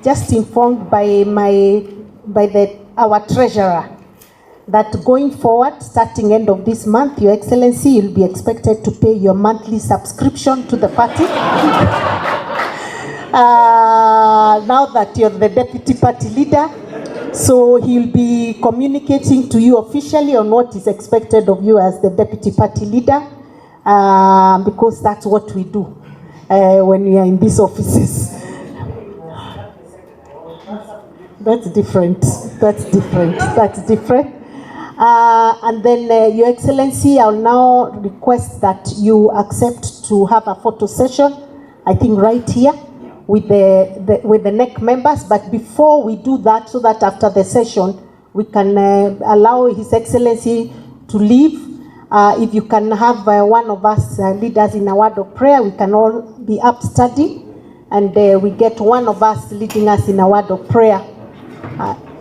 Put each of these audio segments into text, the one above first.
just informed by our treasurer that going forward, starting end of this month, Your Excellency, you'll be expected to pay your monthly subscription to the party. Now that you're the deputy party leader, so he'll be communicating to you officially on what is expected of you as the deputy party leader, because that's what we do when we are in these offices. That's different. And then, Your Excellency, I'll now request that you accept to have a photo session, I think right here, with the NEC members. But before we do that, so that after the session, we can allow His Excellency to leave. If you can have one of us leaders in a word of prayer, we can all be up studying, and we get one of us leading us in a word of prayer.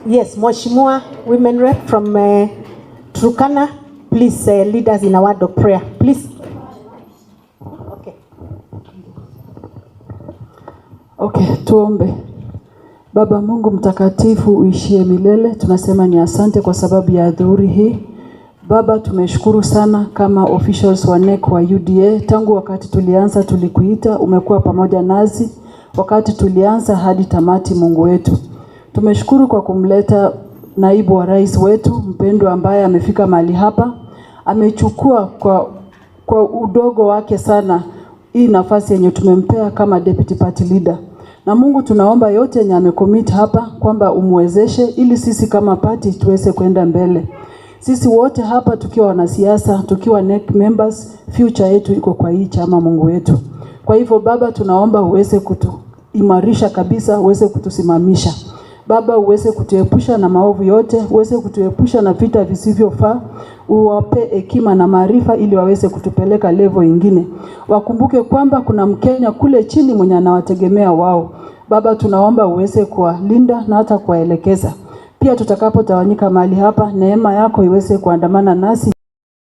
Yes, Mheshimiwa Women Rep from Turkana, please lead us in a word of prayer, please. Okay, tuombe. Baba Mungu mtakatifu uishie milele, tunasema ni asante kwa sababu ya adhuhuri hii. Baba, tumeshukuru sana kama officials wa NEC wa UDA. Tangu wakati tulianza tulikuita, umekuwa pamoja nazi wakati tulianza hadi tamati. Mungu wetu, tumeshukuru kwa kumleta naibu wa rais wetu mpendwa ambaye amefika mahali hapa. Amechukua kwa udogo wake sana hii nafasi yenye tumempea kama deputy party leader. Na Mungu tunaomba yote yenye amecommit hapa kwamba umwezeshe ili sisi kama party tuweze kwenda mbele. Sisi wote hapa tukiwa wanasiasa, tukiwa NEC members, future yetu iko kwa hii chama, Mungu wetu. Kwa hivyo Baba, tunaomba uweze kutuimarisha kabisa, uweze kutusimamisha. Baba, uweze kutuepusha na maovu yote, uweze kutuepusha na vita visivyofaa, uwape hekima na maarifa ili waweze kutupeleka level nyingine. Wakumbuke kwamba kuna Mkenya kule chini mwenye anawategemea wao. Baba, tunaomba uweze kuwalinda na hata kuwaelekeza. Pia tutakapotawanyika mahali hapa, neema yako iweze kuandamana nasi.